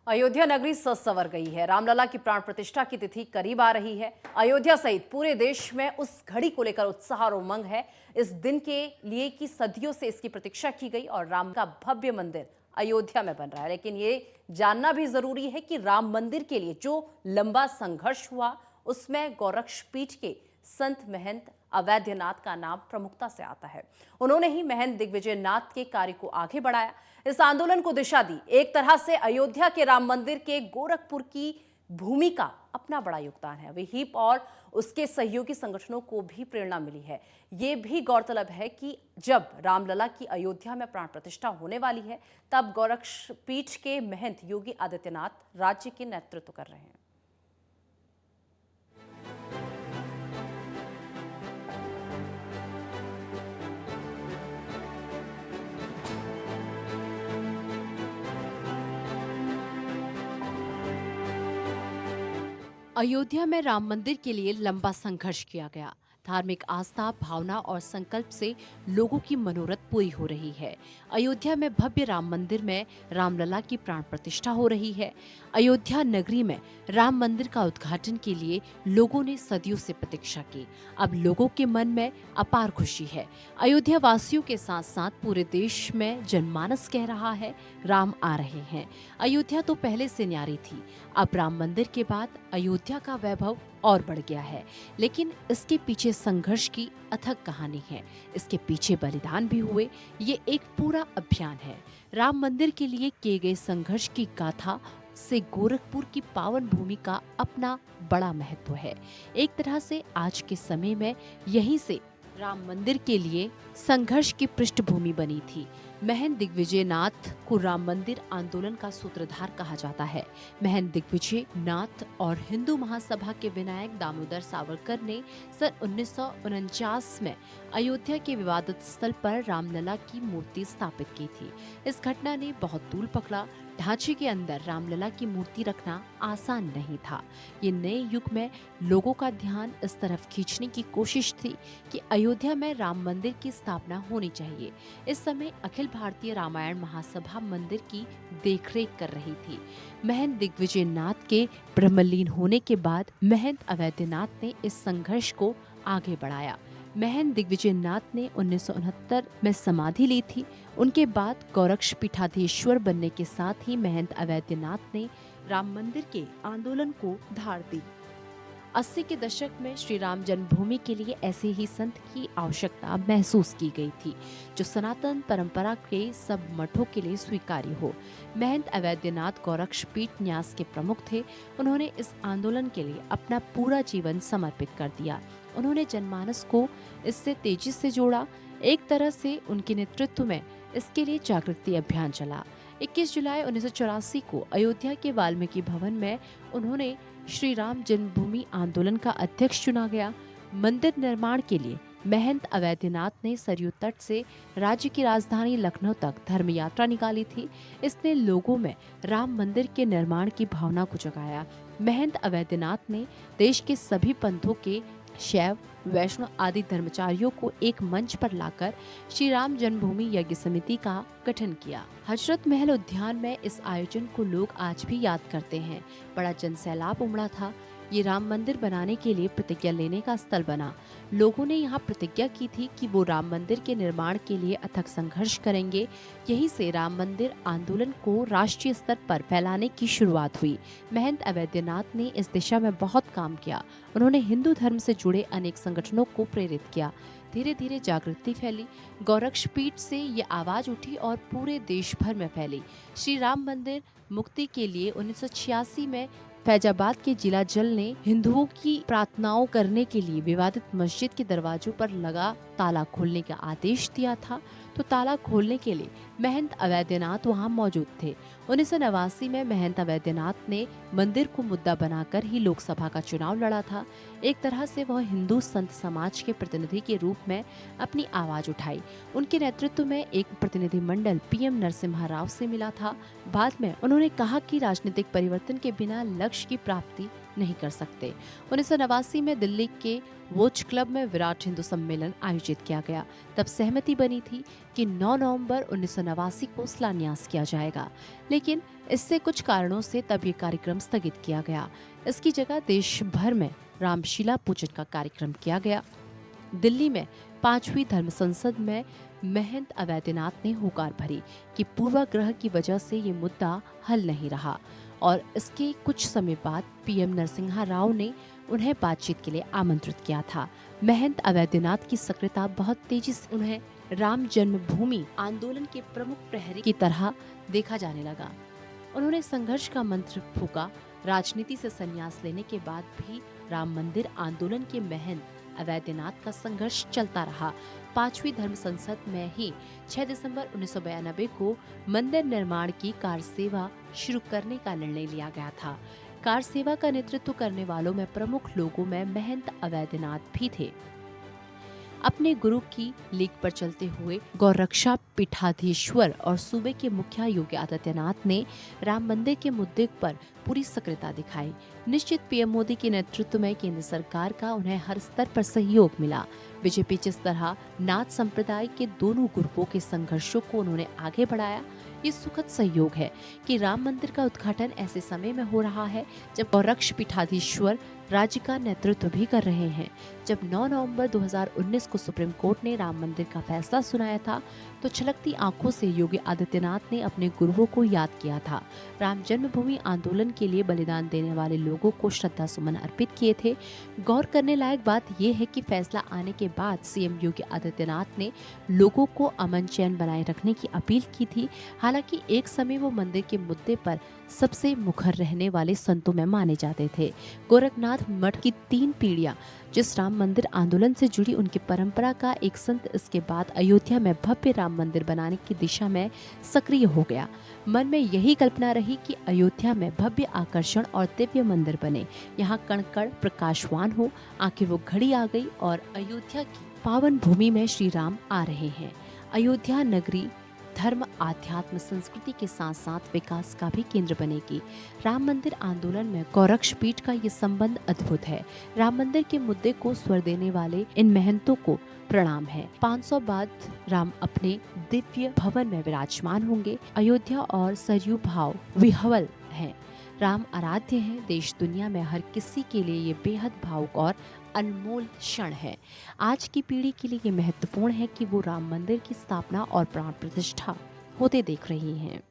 अयोध्या नगरी सज संवर गई है। रामलला की प्राण प्रतिष्ठा की तिथि करीब आ रही है। अयोध्या सहित पूरे देश में उस घड़ी को लेकर उत्साह और उमंग है। इस दिन के लिए कि सदियों से इसकी प्रतीक्षा की गई और राम का भव्य मंदिर अयोध्या में बन रहा है। लेकिन ये जानना भी जरूरी है कि राम मंदिर के लिए जो लंबा संघर्ष हुआ उसमें गोरक्ष पीठ के संत महंत अवैधनाथ का नाम प्रमुखता से आता है। उन्होंने ही महंत दिग्विजय नाथ के कार्य को आगे बढ़ाया, इस आंदोलन को दिशा दी। एक तरह से अयोध्या के राम मंदिर के गोरखपुर की भूमि का अपना बड़ा योगदान है। वही हिप और उसके सहयोगी संगठनों को भी प्रेरणा मिली है। ये भी गौरतलब है कि जब रामलला की अयोध्या में प्राण प्रतिष्ठा होने वाली है, तब गोरक्ष पीठ के महंत योगी आदित्यनाथ राज्य के नेतृत्व कर रहे हैं। अयोध्या में राम मंदिर के लिए लंबा संघर्ष किया गया। धार्मिक आस्था, भावना और संकल्प से लोगों की मनोरथ पूरी हो रही है। अयोध्या में भव्य राम मंदिर में रामलला की प्राण प्रतिष्ठा हो रही है। अयोध्या नगरी में राम मंदिर का उद्घाटन के लिए लोगों ने सदियों से प्रतीक्षा की। अब लोगों के मन में अपार खुशी है। अयोध्या वासियों के साथ साथ पूरे देश में जनमानस कह रहा है, राम आ रहे हैं। अयोध्या तो पहले से न्यारी थी, अब राम मंदिर के बाद अयोध्या का वैभव और बढ़ गया है। लेकिन इसके पीछे संघर्ष की अथक कहानी है। इसके पीछे बलिदान भी हुए। ये एक पूरा अभियान है। राम मंदिर के लिए किए गए संघर्ष की गाथा से गोरखपुर की पावन भूमि का अपना बड़ा महत्व है। एक तरह से आज के समय में यहीं से राम मंदिर के लिए संघर्ष की पृष्ठभूमि बनी थी। महंत दिग्विजय नाथ को राम मंदिर आंदोलन का सूत्रधार कहा जाता है। महंत दिग्विजय नाथ और हिंदू महासभा के विनायक दामोदर सावरकर ने सन 1949 में अयोध्या के विवादित स्थल पर रामलला की मूर्ति स्थापित की थी। इस घटना ने बहुत तूल पकड़ा। ढांचे के अंदर रामलला की मूर्ति रखना आसान नहीं था। ये नए युग में लोगों का ध्यान इस तरफ खींचने की कोशिश थी कि अयोध्या में राम मंदिर की स्थापना होनी चाहिए। इस समय अखिल भारतीय रामायण महासभा मंदिर की देखरेख कर रही थी। महंत दिग्विजय नाथ के ब्रह्मलीन होने के बाद महंत अवैधनाथ ने इस संघर्ष को आगे बढ़ाया। महंत दिग्विजय नाथ ने 1969 में समाधि ली थी। उनके बाद गोरक्ष पीठाधीश्वर बनने के साथ ही महंत अवैधनाथ ने राम मंदिर के आंदोलन को धार दी। 80 के दशक में श्री राम जन्मभूमि के लिए ऐसे ही संत की आवश्यकता महसूस की गई थी, जो सनातन परंपरा के सब मठों के लिए स्वीकार्य हो। महंत अवैधनाथ गोरक्ष पीठ न्यास के प्रमुख थे। उन्होंने इस आंदोलन के लिए अपना पूरा जीवन समर्पित कर दिया। उन्होंने जनमानस को इससे तेजी से जोड़ा। एक तरह से उनके नेतृत्व में इसके लिए जागृति अभियान चला। 21 जुलाई 1984 को अयोध्या के वाल्मीकि भवन में उन्होंने श्री राम जन्मभूमि आंदोलन का अध्यक्ष चुना गया। मंदिर निर्माण के लिए महंत अवैधनाथ ने सरयू तट से राज्य की राजधानी लखनऊ तक धर्म यात्रा निकाली थी। इसने लोगों में राम मंदिर के निर्माण की भावना को जगाया। महंत अवैधनाथ ने देश के सभी पंथों के शैव, वैष्णव आदि धर्मचारियों को एक मंच पर लाकर श्री राम जन्मभूमि यज्ञ समिति का गठन किया। हजरत महल उद्यान में इस आयोजन को लोग आज भी याद करते हैं। बड़ा जनसैलाब उमड़ा था। ये राम मंदिर बनाने के लिए प्रतिज्ञा लेने का स्थल बना। लोगों ने यहाँ प्रतिज्ञा की थी कि वो राम मंदिर के निर्माण के लिए अथक संघर्ष करेंगे। यहीं से राम मंदिर आंदोलन को राष्ट्रीय स्तर पर फैलाने की शुरुआत हुई। महंत अवैधनाथ ने इस दिशा में बहुत काम किया। उन्होंने हिंदू धर्म से जुड़े अनेक संगठनों को प्रेरित किया। धीरे धीरे जागृति फैली। गोरक्ष पीठ से ये आवाज उठी और पूरे देश भर में फैली। श्री राम मंदिर मुक्ति के लिए 1986 में फैजाबाद के जिला जल ने हिंदुओं की प्रार्थनाओं करने के लिए विवादित मस्जिद के दरवाजों पर लगा ताला खोलने का आदेश दिया था। तो ताला खोलने के लिए महंत अवैधनाथ वहां मौजूद थे। 1989 में महंत अवैधनाथ ने मंदिर को मुद्दा बनाकर ही लोकसभा का चुनाव लड़ा था। एक तरह से वह हिंदू संत समाज के प्रतिनिधि के रूप में अपनी आवाज उठाई। उनके नेतृत्व में एक प्रतिनिधि मंडल पीएम नरसिम्हा राव से मिला था। बाद में उन्होंने कहा कि राजनीतिक परिवर्तन के बिना लक्ष्य की प्राप्ति नहीं कर सकते। 1989 में दिल्ली के वोच क्लब में विराट हिंदू सम्मेलन आयोजित किया गया। तब सहमति बनी थी कि 9 नवंबर 1989 को शिलान्यास किया जाएगा, लेकिन इससे कुछ कारणों से तब ये कार्यक्रम स्थगित किया गया। इसकी जगह देश भर में रामशिला पूजन का कार्यक्रम किया गया। दिल्ली में 5वीं धर्म संसद में महंत अवैधनाथ ने हुकार भरी कि पूर्वाग्रह की वजह से ये मुद्दा हल नहीं रहा और इसके कुछ समय बाद पीएम नरसिम्हा राव ने उन्हें बातचीत के लिए आमंत्रित किया था। महंत अवैधनाथ की सक्रियता बहुत तेजी से उन्हें राम जन्मभूमि आंदोलन के प्रमुख प्रहरी की तरह देखा जाने लगा। उन्होंने संघर्ष का मंत्र फूका। राजनीति से संन्यास लेने के बाद भी राम मंदिर आंदोलन के महंत अवैधनाथ का संघर्ष चलता रहा। 5वीं धर्म संसद में ही 6 दिसंबर 1992 को मंदिर निर्माण की कार सेवा शुरू करने का निर्णय लिया गया था। कार सेवा का नेतृत्व करने वालों में प्रमुख लोगों में महंत अवैधनाथ भी थे। अपने गुरु की लीक पर चलते हुए गौरक्षा पीठाधीश्वर और सूबे के मुखिया योगी आदित्यनाथ ने राम मंदिर के मुद्दे पर पूरी सक्रियता दिखाई। निश्चित पीएम मोदी के नेतृत्व में केंद्र सरकार का उन्हें हर स्तर पर सहयोग मिला। बीजेपी जिस तरह नाथ संप्रदाय के दोनों ग्रुपों के संघर्षों को उन्होंने आगे बढ़ाया, ये सुखद सहयोग है कि राम मंदिर का उद्घाटन ऐसे समय में हो रहा है जब गौरक्ष पीठाधीश्वर राज्य का नेतृत्व भी कर रहे हैं। जब 9 नवंबर 2019 को सुप्रीम कोर्ट ने राम मंदिर का फैसला सुनाया था, तो छलकती आंखों से योगी आदित्यनाथ ने अपने गुरुओं को याद किया था। राम जन्मभूमि आंदोलन के लिए बलिदान देने वाले लोगों को श्रद्धा सुमन अर्पित किए थे। गौर करने लायक बात यह है कि फैसला आने के बाद सीएम योगी आदित्यनाथ ने लोगों को अमन चैन बनाए रखने की अपील की थी। हालांकि एक समय वो मंदिर के मुद्दे पर सबसे मुखर रहने वाले संतों में माने जाते थे। गोरखनाथ मठ की 3 पीढ़ियां जिस राम मंदिर आंदोलन से जुड़ी, उनकी परंपरा का एक संत इसके बाद अयोध्या में भव्य राम मंदिर बनाने की दिशा में सक्रिय हो गया। मन में यही कल्पना रही कि अयोध्या में भव्य आकर्षण और दिव्य मंदिर बने, यहाँ कण कण प्रकाशवान हो। आखिर वो घड़ी आ गई और अयोध्या की पावन भूमि में श्री राम आ रहे हैं। अयोध्या नगरी धर्म, आध्यात्म, संस्कृति के साथ साथ विकास का भी केंद्र बनेगी। राम मंदिर आंदोलन में गौरक्ष पीठ का ये संबंध अद्भुत है। राम मंदिर के मुद्दे को स्वर देने वाले इन महंतों को प्रणाम है। 500 बाद राम अपने दिव्य भवन में विराजमान होंगे। अयोध्या और सरयू भाव विह्वल हैं। राम आराध्य हैं। देश दुनिया में हर किसी के लिए ये बेहद भावुक और अनमोल क्षण है। आज की पीढ़ी के लिए ये महत्वपूर्ण है कि वो राम मंदिर की स्थापना और प्राण प्रतिष्ठा होते देख रही हैं।